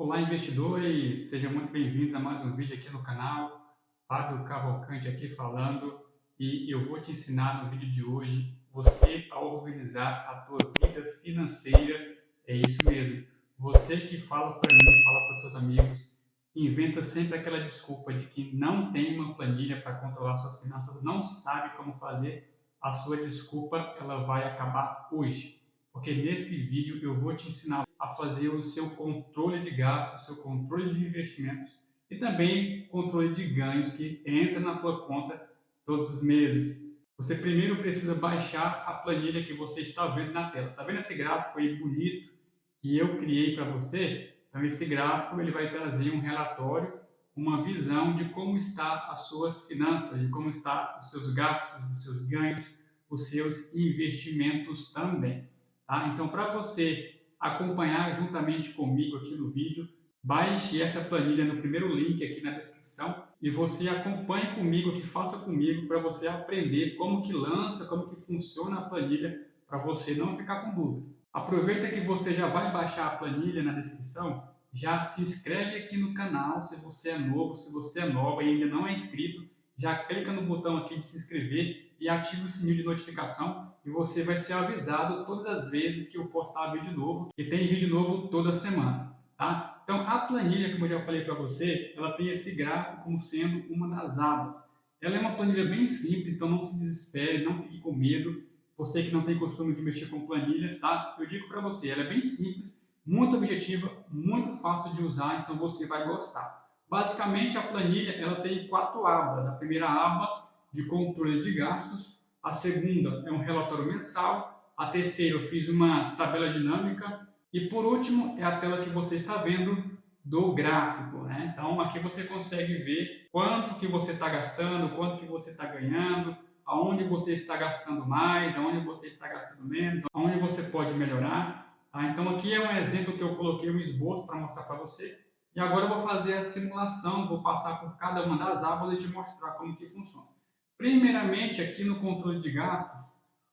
Olá, investidores! Sejam muito bem-vindos a mais um vídeo aqui no canal. Fábio Cavalcante aqui falando e eu vou te ensinar no vídeo de hoje você a organizar a tua vida financeira. É isso mesmo. Você que fala para mim, fala para os seus amigos, inventa sempre aquela desculpa de que não tem uma planilha para controlar suas finanças, não sabe como fazer. A sua desculpa ela vai acabar hoje, porque nesse vídeo eu vou te ensinar a fazer o seu controle de gastos, o seu controle de investimentos e também controle de ganhos que entra na tua conta todos os meses. Você primeiro precisa baixar a planilha que você está vendo na tela. Está vendo esse gráfico aí bonito que eu criei para você? Então esse gráfico ele vai trazer um relatório, uma visão de como está as suas finanças, de como está os seus gastos, os seus ganhos, os seus investimentos também. Tá? Então para você acompanhar juntamente comigo aqui no vídeo, baixe essa planilha no primeiro link aqui na descrição e você acompanhe comigo aqui, faça comigo para você aprender como que lança, como que funciona a planilha para você não ficar com dúvida. Aproveita que você já vai baixar a planilha na descrição, já se inscreve aqui no canal se você é novo, se você é nova e ainda não é inscrito, já clica no botão aqui de se inscrever e ativa o sininho de notificação e você vai ser avisado todas as vezes que eu postar vídeo novo, e tem vídeo novo toda semana, tá? Então a planilha, como eu já falei para você, ela tem esse gráfico como sendo uma das abas. Ela é uma planilha bem simples, então não se desespere, não fique com medo. Você que não tem costume de mexer com planilhas, tá? Eu digo para você, ela é bem simples, muito objetiva, muito fácil de usar, então você vai gostar. Basicamente a planilha ela tem 4 abas. A primeira aba de controle de gastos, a segunda é um relatório mensal, a terceira eu fiz uma tabela dinâmica e por último é a tela que você está vendo do gráfico, né? Então aqui você consegue ver quanto que você está gastando, quanto que você está ganhando, aonde você está gastando mais, aonde você está gastando menos, aonde você pode melhorar. Tá? Então aqui é um exemplo que eu coloquei um esboço para mostrar para você. E agora eu vou fazer a simulação, vou passar por cada uma das abas e te mostrar como que funciona. Primeiramente, aqui no controle de gastos,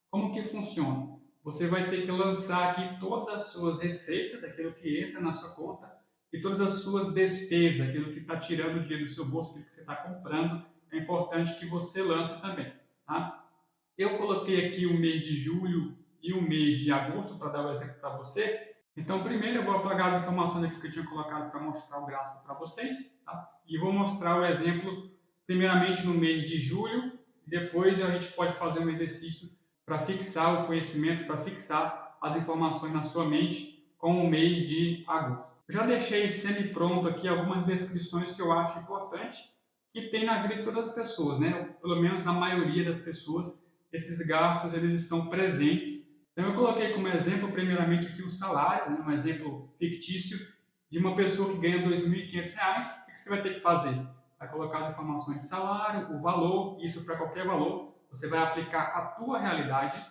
como que funciona? Você vai ter que lançar aqui todas as suas receitas, aquilo que entra na sua conta, e todas as suas despesas, aquilo que está tirando dinheiro do seu bolso, aquilo que você está comprando, é importante que você lance também. Tá? Eu coloquei aqui o mês de julho e o mês de agosto para dar o exemplo para você. Então, primeiro eu vou apagar as informações aqui que eu tinha colocado para mostrar o gráfico para vocês. Tá? E vou mostrar o exemplo primeiramente no mês de julho. Depois a gente pode fazer um exercício para fixar o conhecimento, para fixar as informações na sua mente com o mês de agosto. Eu já deixei semi-pronto aqui algumas descrições que eu acho importante que tem na vida de todas as pessoas, né? Pelo menos na maioria das pessoas, esses gastos eles estão presentes. Então eu coloquei como exemplo, primeiramente, aqui o salário, né? Um exemplo fictício de uma pessoa que ganha R$ 2.500. O que você vai ter que fazer? Vai colocar as informações de salário, o valor, isso para qualquer valor. Você vai aplicar a tua realidade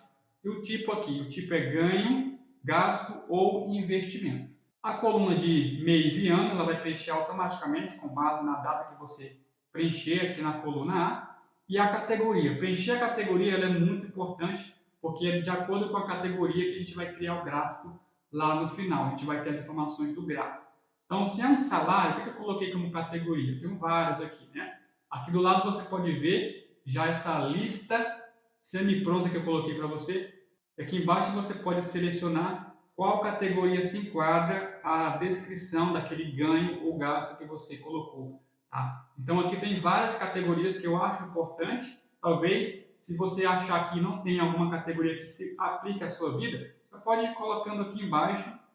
e o tipo aqui, o tipo é ganho, gasto ou investimento. A coluna de mês e ano, ela vai preencher automaticamente com base na data que você preencher aqui na coluna A. E a categoria. Preencher a categoria ela é muito importante, porque é de acordo com a categoria que a gente vai criar o gráfico lá no final. A gente vai ter as informações do gráfico. Então, se é um salário, o que eu coloquei como categoria? Eu tenho vários aqui, né? Aqui do lado você pode ver já essa lista semi-pronta que eu coloquei para você. Aqui embaixo você pode selecionar qual categoria se enquadra a descrição daquele ganho ou gasto que você colocou. Tá? Então aqui tem várias categorias que eu acho importante. Talvez, se você achar que não tem alguma categoria que se aplique à sua vida, você pode ir colocando aqui embaixo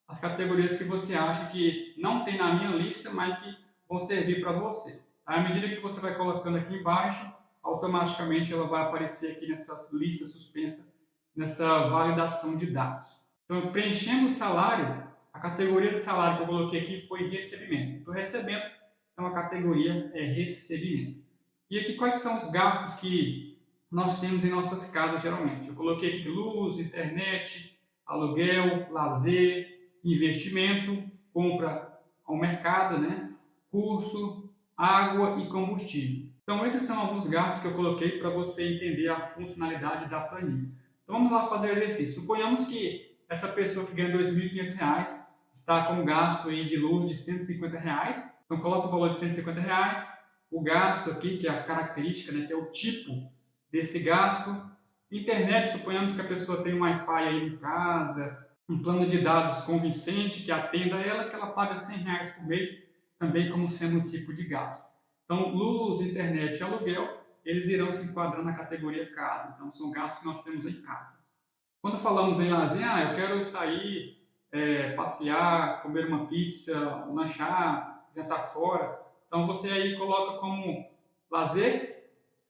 as categorias que você acha que não tem na minha lista, mas que vão servir para você. À medida que você vai colocando aqui embaixo, automaticamente ela vai aparecer aqui nessa lista suspensa, nessa validação de dados. Então, preenchendo o salário, a categoria de salário que eu coloquei aqui foi recebimento. Estou recebendo, então a categoria é recebimento. E aqui quais são os gastos que nós temos em nossas casas geralmente? Eu coloquei aqui luz, internet, aluguel, lazer, investimento, compra ao mercado, né? Curso, água e combustível. Então esses são alguns gastos que eu coloquei para você entender a funcionalidade da planilha. Então vamos lá fazer o exercício. Suponhamos que essa pessoa que ganha R$ 2.500 está com um gasto aí de luz de R$ 150. Então coloca o valor de R$ 150, o gasto aqui, que é a característica, né, que é o tipo desse gasto. Internet, suponhamos que a pessoa tem um Wi-Fi aí em casa, um plano de dados convincente que atenda ela, que ela paga R$ 100 por mês, também como sendo um tipo de gasto. Então, luz, internet e aluguel, eles irão se enquadrar na categoria casa. Então, são gastos que nós temos em casa. Quando falamos em lazer, eu quero sair, passear, comer uma pizza, lanchar, jantar fora. Então, você aí coloca como lazer,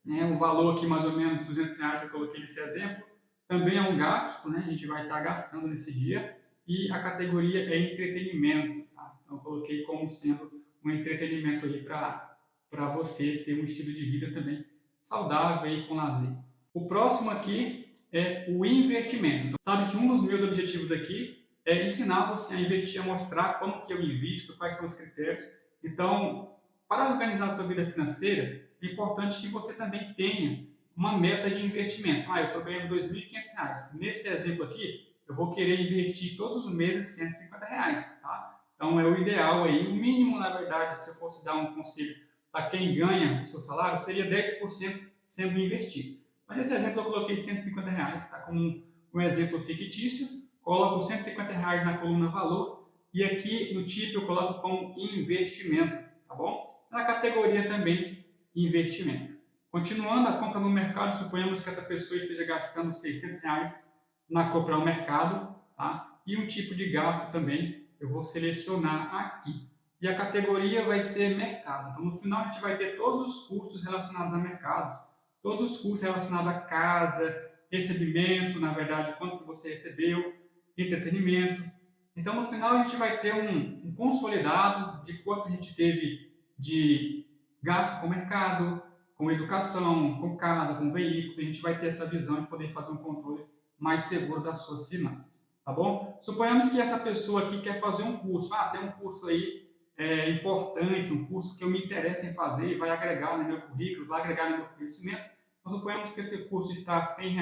né, um valor aqui mais ou menos R$ 200, eu coloquei nesse exemplo. Também é um gasto, né, a gente vai estar gastando nesse dia. E a categoria é entretenimento. Tá? Então, eu coloquei como sendo um entretenimento aí para você ter um estilo de vida também saudável e com lazer. O próximo aqui é o investimento. Então, sabe que um dos meus objetivos aqui é ensinar você a investir, a mostrar como que eu invisto, quais são os critérios. Então, para organizar a sua vida financeira, é importante que você também tenha uma meta de investimento. Eu estou ganhando R$ 2.500. Nesse exemplo aqui, eu vou querer investir todos os meses R$ 150. Tá? Então, é o ideal aí. O mínimo, na verdade, se eu fosse dar um conselho para quem ganha o seu salário, seria 10% sendo investido. Mas nesse exemplo eu coloquei R$ 150, tá? Como um exemplo fictício. Coloco R$ 150 na coluna valor e aqui no título eu coloco como investimento, tá bom? Na categoria também investimento. Continuando a compra no mercado, suponhamos que essa pessoa esteja gastando R$ 600 na compra no mercado, tá? E um tipo de gasto também eu vou selecionar aqui. E a categoria vai ser mercado. Então, no final, a gente vai ter todos os custos relacionados a mercados, todos os custos relacionados a casa, recebimento, na verdade, quanto que você recebeu, entretenimento. Então, no final, a gente vai ter um consolidado de quanto a gente teve de gasto com mercado, com educação, com casa, com veículo. A gente vai ter essa visão de poder fazer um controle mais seguro das suas finanças. Tá bom? Suponhamos que essa pessoa aqui quer fazer um curso. Tem um curso aí importante, um curso que eu me interesso em fazer e vai agregar no meu currículo, vai agregar no meu conhecimento. Então, suponhamos que esse curso está a R$ 100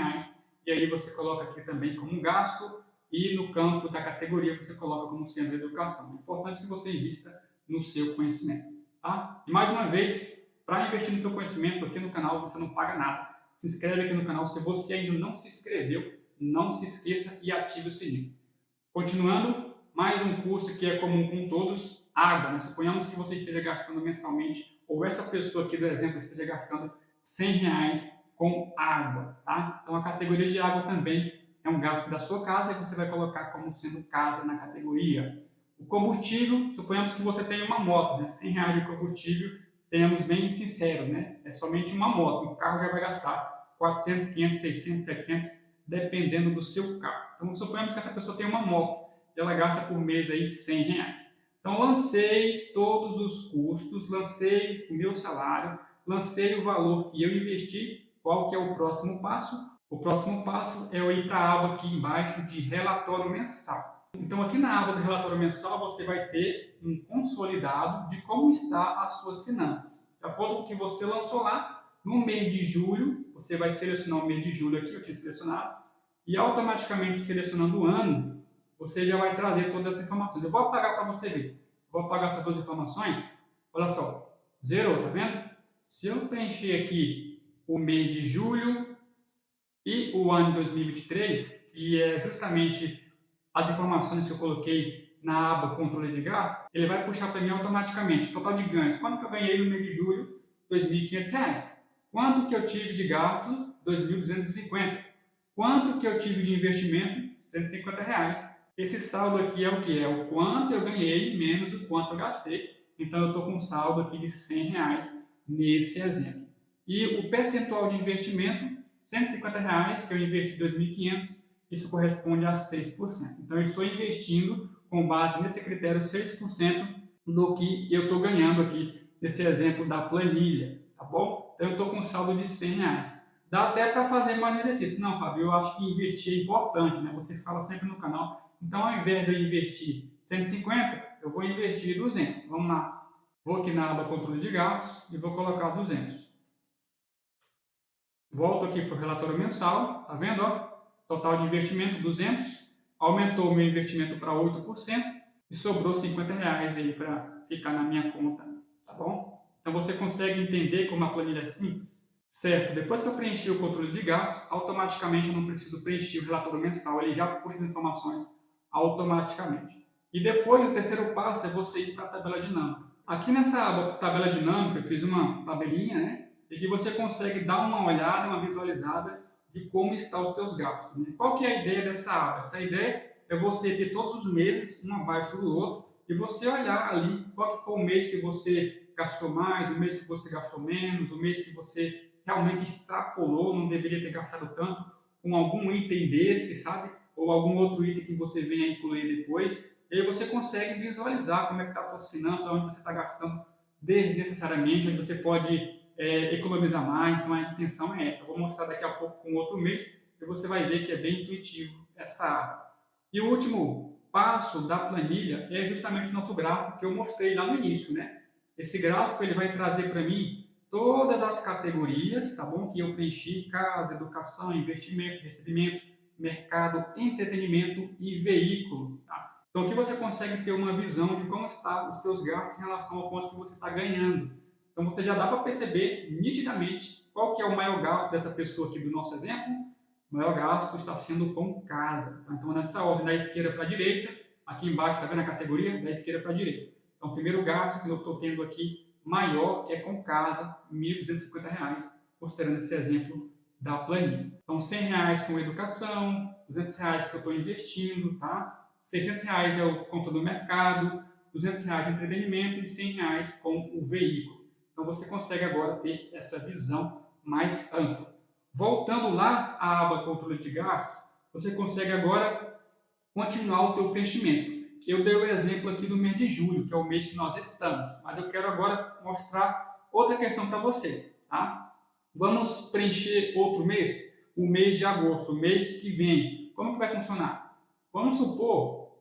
e aí você coloca aqui também como um gasto e no campo da categoria você coloca como sendo educação. É importante que você invista no seu conhecimento. Tá? E mais uma vez, para investir no seu conhecimento aqui no canal você não paga nada. Se inscreve aqui no canal. Se você ainda não se inscreveu, não se esqueça e ative o sininho. Continuando, mais um custo que é comum com todos, água. Suponhamos que você esteja gastando mensalmente, ou essa pessoa aqui do exemplo esteja gastando R$ 100 com água. Tá? Então a categoria de água também é um gasto da sua casa e você vai colocar como sendo casa na categoria. O combustível, suponhamos que você tenha uma moto, né? R$ 100 de combustível, sejamos bem sinceros, né? É somente uma moto, um carro já vai gastar 400, 500, 600, 700, dependendo do seu carro. Então, suponhamos que essa pessoa tem uma moto e ela gasta por mês aí R$ 100. Então, lancei todos os custos, lancei o meu salário, lancei o valor que eu investi. Qual que é o próximo passo? O próximo passo é eu ir para a aba aqui embaixo de relatório mensal. Então, aqui na aba do relatório mensal, você vai ter um consolidado de como está as suas finanças. De acordo com o que você lançou lá, no mês de julho, você vai selecionar o mês de julho aqui, eu tinha selecionado, e automaticamente selecionando o ano, você já vai trazer todas as informações. Eu vou apagar para você ver. Vou apagar essas duas informações. Olha só, zerou, tá vendo? Se eu preencher aqui o mês de julho e o ano 2023, que é justamente as informações que eu coloquei na aba controle de gastos, ele vai puxar para mim automaticamente total de ganhos. Quanto que eu ganhei no mês de julho? R$ 2.500. Quanto que eu tive de gastos? R$ 2.250. Quanto que eu tive de investimento? R$ 150. Esse saldo aqui é o que? É o quanto eu ganhei menos o quanto eu gastei. Então eu estou com um saldo aqui de R$ 100 nesse exemplo. E o percentual de investimento, R$ 150 que eu investi em 2.500, isso corresponde a 6%. Então eu estou investindo com base nesse critério 6% do que eu estou ganhando aqui nesse exemplo da planilha, tá bom? Então eu estou com um saldo de R$ 100. Dá até para fazer mais exercício. Não, Fábio, eu acho que investir é importante, né? Você fala sempre no canal. Então, ao invés de eu investir 150, eu vou investir 200. Vamos lá. Vou aqui na aba controle de gastos e vou colocar 200. Volto aqui para o relatório mensal. Tá vendo? Ó? Total de investimento 200. Aumentou o meu investimento para 8%. e sobrou R$ 50 aí para ficar na minha conta, tá bom? Então você consegue entender como a planilha é simples? Certo, depois que eu preenchi o controle de gastos, automaticamente eu não preciso preencher o relatório mensal, ele já puxa as informações automaticamente. E depois, o terceiro passo é você ir para a tabela dinâmica. Aqui nessa aba tabela dinâmica, eu fiz uma tabelinha, né? E que você consegue dar uma olhada, uma visualizada de como estão os seus gastos. Né? Qual que é a ideia dessa aba? Essa ideia é você ter todos os meses, um abaixo do outro, e você olhar ali qual que foi o mês que você gastou mais, o mês que você gastou menos, o mês que você realmente extrapolou, não deveria ter gastado tanto, com algum item desse, sabe? Ou algum outro item que você venha incluir depois. E aí você consegue visualizar como é que está as suas finanças, onde você está gastando desnecessariamente, onde você pode economizar mais. Então a intenção é essa. Eu vou mostrar daqui a pouco com outro mês e você vai ver que é bem intuitivo essa aba. E o último passo da planilha é justamente o nosso gráfico que eu mostrei lá no início, né? Esse gráfico ele vai trazer para mim todas as categorias, tá bom? Que eu preenchi: casa, educação, investimento, recebimento, mercado, entretenimento e veículo, tá? Então aqui você consegue ter uma visão de como estão os seus gastos em relação ao quanto que você está ganhando. Então você já dá para perceber nitidamente qual que é o maior gasto dessa pessoa aqui do nosso exemplo. O maior gasto está sendo com casa. Tá? Então nessa ordem, da esquerda para a direita, aqui embaixo está vendo a categoria? Da esquerda para a direita. Então o primeiro gasto que eu estou tendo aqui maior é com casa, R$ 1.250, considerando esse exemplo da planilha. Então, R$ 100 com educação, R$ 200 que eu estou investindo, tá? R$ 600 é o conta do mercado, R$ 200 de entretenimento e R$ 100 com o veículo. Então, você consegue agora ter essa visão mais ampla. Voltando lá à aba controle de gastos, você consegue agora continuar o teu preenchimento. Eu dei o exemplo aqui do mês de julho, que é o mês que nós estamos, mas eu quero agora mostrar outra questão para você, tá? Vamos preencher outro mês, o mês de agosto, o mês que vem. Como que vai funcionar? Vamos supor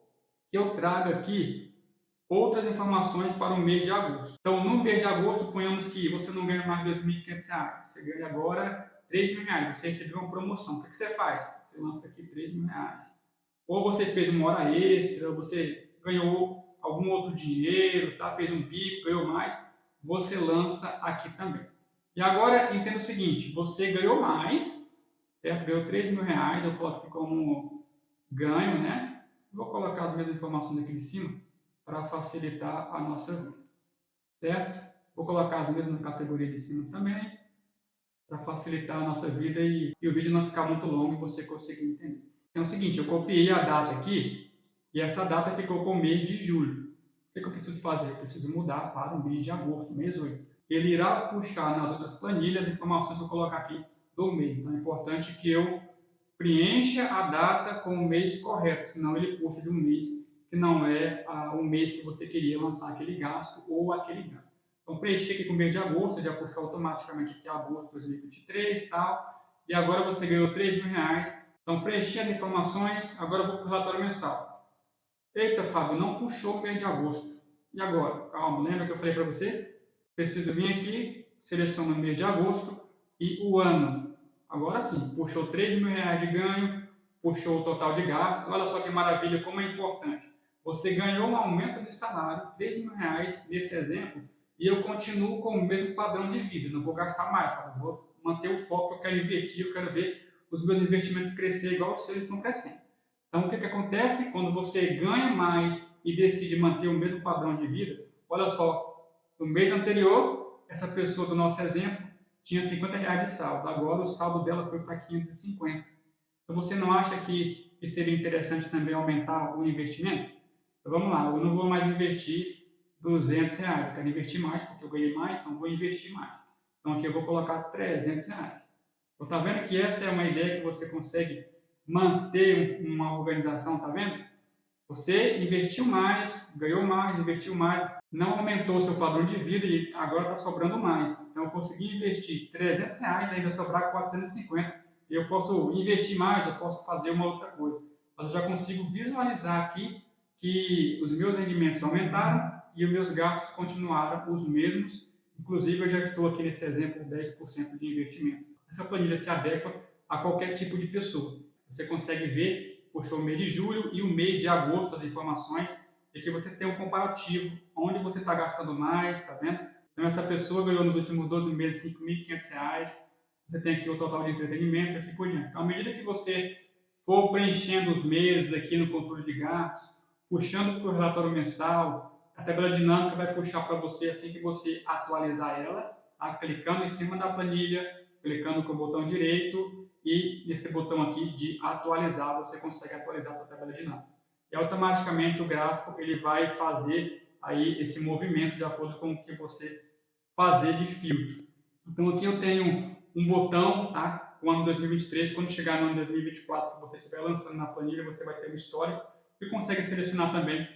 que eu traga aqui outras informações para o mês de agosto. Então, no mês de agosto, suponhamos que você não ganha mais R$ 2.500, você ganha agora R$ 3.000, você recebeu uma promoção. O que você faz? Você lança aqui R$ 3.000. Ou você fez uma hora extra, ou você ganhou algum outro dinheiro, tá? Fez um bico, ganhou mais, você lança aqui também. E agora entenda o seguinte, você ganhou mais, certo? Ganhou R$ 3.000, eu coloco aqui como ganho, né? Vou colocar as mesmas informações aqui de cima para facilitar a nossa vida, certo? Vou colocar as mesmas categorias de cima também, para facilitar a nossa vida e o vídeo não ficar muito longo e você conseguir entender. Então é o seguinte, eu copiei a data aqui e essa data ficou com o mês de julho. O que eu preciso fazer? Eu preciso mudar para o mês de agosto, mês 8. Ele irá puxar nas outras planilhas as informações que eu colocar aqui do mês. Então é importante que eu preencha a data com o mês correto, senão ele puxa de um mês que não é o mês que você queria lançar aquele gasto ou aquele ganho. Então preenchi aqui com o mês de agosto, já puxou automaticamente aqui agosto de 2023 e tal. E agora você ganhou R$ 3.000. Então, preenchi as informações, agora eu vou para o relatório mensal. Eita, Fábio, não puxou o mês de agosto. E agora? Calma, lembra que eu falei para você? Preciso vir aqui, seleciono o mês de agosto e o ano. Agora sim, puxou R$ 3.000 de ganho, puxou o total de gastos. Olha só que maravilha, como é importante. Você ganhou um aumento de salário, R$ 3.000 nesse exemplo, e eu continuo com o mesmo padrão de vida. Não vou gastar mais, sabe? Eu vou manter o foco, eu quero investir, eu quero ver os meus investimentos crescer igual os seus estão crescendo. Então, o que acontece quando você ganha mais e decide manter o mesmo padrão de vida? Olha só, no mês anterior, essa pessoa do nosso exemplo tinha R$ 50 de saldo, agora o saldo dela foi para 550. Então, você não acha que seria interessante também aumentar o investimento? Então, vamos lá, eu não vou mais investir R$ 200, eu quero investir mais porque eu ganhei mais, então vou investir mais. Então, aqui eu vou colocar R$ 300. Então, tá vendo que essa é uma ideia que você consegue manter uma organização, tá vendo? Você investiu mais, ganhou mais, investiu mais, não aumentou o seu padrão de vida e agora está sobrando mais. Então, eu consegui investir R$ 300 e ainda sobrar 450. E eu posso investir mais, eu posso fazer uma outra coisa. Mas eu já consigo visualizar aqui que os meus rendimentos aumentaram e os meus gastos continuaram os mesmos. Inclusive, eu já estou aqui nesse exemplo 10% de investimento. Essa planilha se adequa a qualquer tipo de pessoa. Você consegue ver, puxou o mês de julho e o mês de agosto, as informações, E aqui você tem um comparativo, onde você está gastando mais, tá vendo? Então essa pessoa ganhou nos últimos 12 meses R$ 5.500, você tem aqui o total de entretenimento e assim por diante. Então, à medida que você for preenchendo os meses aqui no controle de gastos, puxando para o relatório mensal, a tabela dinâmica vai puxar para você assim que você atualizar ela, tá? Clicando em cima da planilha, clicando com o botão direito e nesse botão aqui de atualizar, você consegue atualizar a sua tabela dinâmica. E automaticamente o gráfico ele vai fazer aí esse movimento de acordo com o que você fazer de filtro. Então aqui eu tenho um botão, tá? Com o ano 2023, quando chegar no ano 2024, que você estiver lançando na planilha, você vai ter um histórico e consegue selecionar também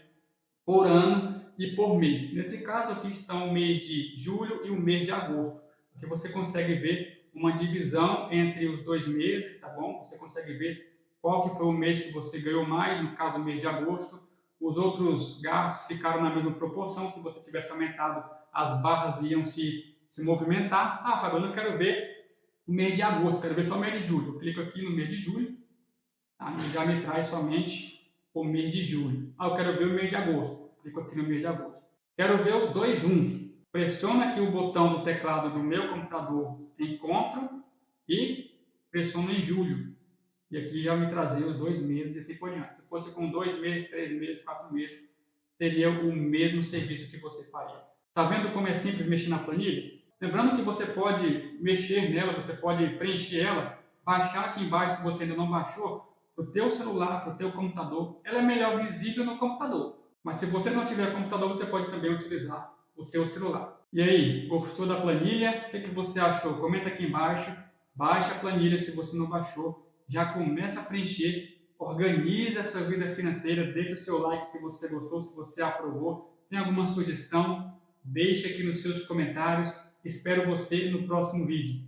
por ano e por mês. Nesse caso aqui estão o mês de julho e o mês de agosto, porque você consegue ver uma divisão entre os 2 meses, tá bom? Você consegue ver qual que foi o mês que você ganhou mais, no caso o mês de agosto. Os outros gastos ficaram na mesma proporção, se você tivesse aumentado, as barras iam se movimentar. Ah, Fábio, eu não quero ver o mês de agosto, quero ver só o mês de julho. Eu clico aqui no mês de julho, tá? E já me traz somente o mês de julho. Ah, eu quero ver o mês de agosto. Clico aqui no mês de agosto. Quero ver os dois juntos. Pressiono aqui o botão do teclado do meu computador, encontro, e pressiono em julho. E aqui já me trazia os 2 meses e assim por diante. Se fosse com 2 meses, 3 meses, 4 meses, seria o mesmo serviço que você faria. Tá vendo como é simples mexer na planilha? Lembrando que você pode mexer nela, você pode preencher ela, baixar aqui embaixo se você ainda não baixou, para o teu celular, para o teu computador. Ela é melhor visível no computador. Mas se você não tiver computador, você pode também utilizar o teu celular. E aí, gostou da planilha? O que você achou? Comenta aqui embaixo. Baixa a planilha se você não baixou. Já começa a preencher. Organize a sua vida financeira. Deixa o seu like se você gostou, se você aprovou. Tem alguma sugestão? Deixe aqui nos seus comentários. Espero você no próximo vídeo.